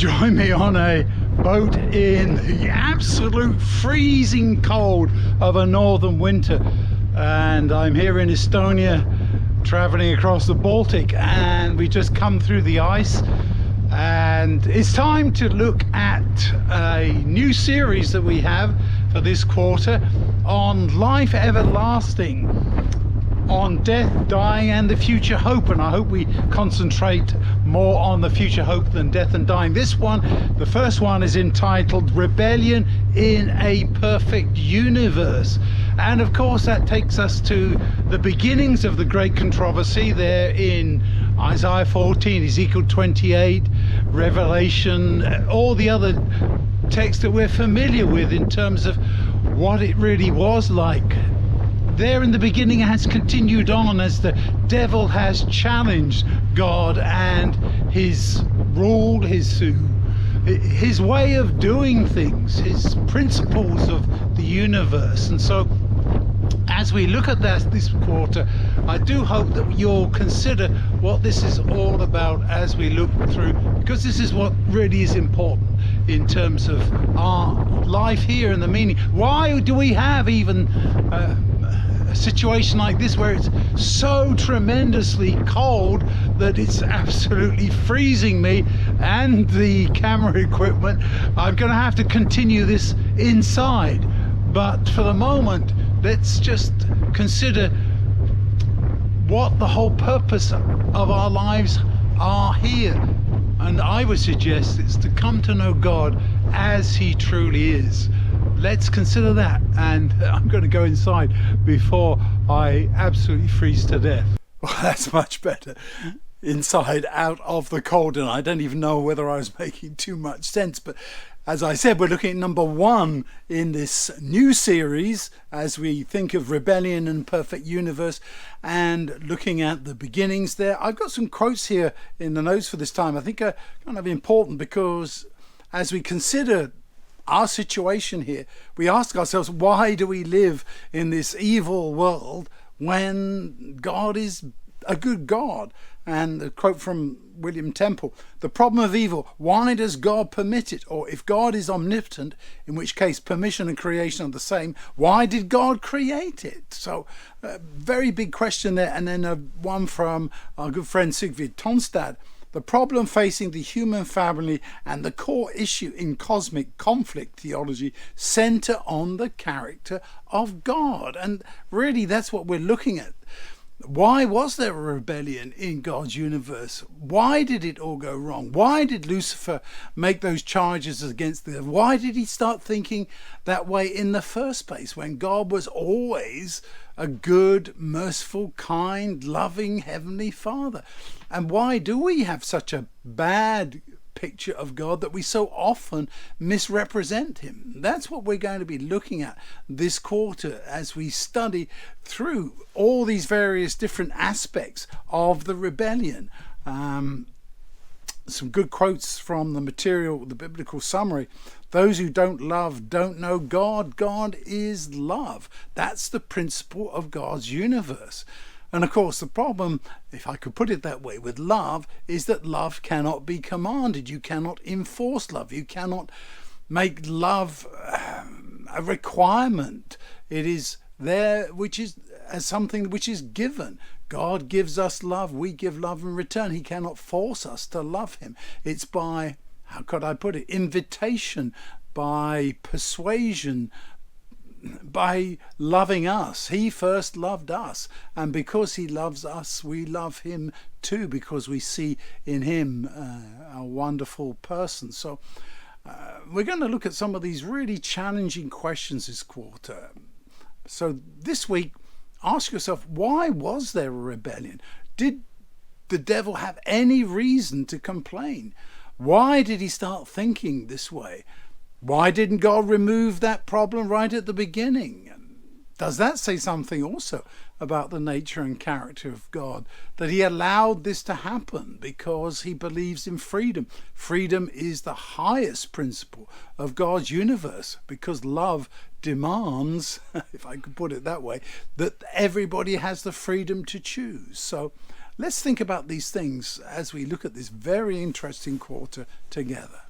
join me on a boat in the absolute freezing cold of a northern winter, and I'm here in Estonia traveling across the Baltic, and we just come through the ice, and it's time to look at a new series that we have for this quarter on life everlasting, on death, dying and the future hope. And I hope we concentrate more on the future hope than death and dying. This one, the first one, is entitled Rebellion in a Perfect Universe, and of course that takes us to the beginnings of the great controversy there in Isaiah 14, Ezekiel 28, Revelation, all the other texts that we're familiar with in terms of what it really was like there in the beginning. Has continued on as the devil has challenged God and his rule, his way of doing things, his principles of the universe. And so as we look at this quarter, I do hope that you'll consider what this is all about as we look through, because this is what really is important in terms of our life here and the meaning. Why do we have even a situation like this where it's so tremendously cold that it's absolutely freezing me and the camera equipment? I'm going to have to continue this inside, but for the moment let's just consider what the whole purpose of our lives are here. And I would suggest it's to come to know God as he truly is. Let's consider that, and I'm going to go inside before I absolutely freeze to death. Well, that's much better. Inside, out of the cold, and I don't even know whether I was making too much sense, but as I said, we're looking at number one in this new series as we think of rebellion and perfect universe, and looking at the beginnings there. I've got some quotes here in the notes for this time I think are kind of important, because as we consider our situation here, we ask ourselves, why do we live in this evil world when God is a good God? And a quote from William Temple: the problem of evil, why does God permit it? Or if God is omnipotent, in which case permission and creation are the same, why did God create it? So very big question there. And then one from our good friend Sigrid Tonstad: the problem facing the human family and the core issue in cosmic conflict theology center on the character of God. And really that's what we're looking at. Why was there a rebellion in God's universe? Why did it all go wrong? Why did Lucifer make those charges against the... Why did he start thinking that way in the first place, when God was always a good, merciful, kind, loving Heavenly Father? And why do we have such a bad picture of God that we so often misrepresent him? That's what we're going to be looking at this quarter as we study through all these various different aspects of the rebellion. Some good quotes from the material, the biblical summary: those who don't love don't know God. God is love. That's the principle of God's universe. And of course the problem, if I could put it that way, with love is that love cannot be commanded. You cannot enforce love. You cannot make love a requirement. It is there which is as something which is given. God gives us love. We give love in return. He cannot force us to love him. It's by, how could I put it, invitation, by persuasion, by loving us. He first loved us, and because he loves us, we love him too, because we see in him a wonderful person. So we're going to look at some of these really challenging questions this quarter. So this week, ask yourself, why was there a rebellion? Did the devil have any reason to complain? Why did he start thinking this way? Why didn't God remove that problem right at the beginning? Does that say something also about the nature and character of God, that he allowed this to happen because he believes in freedom? Freedom is the highest principle of God's universe, because love demands, if I could put it that way, that everybody has the freedom to choose. So let's think about these things as we look at this very interesting quarter together.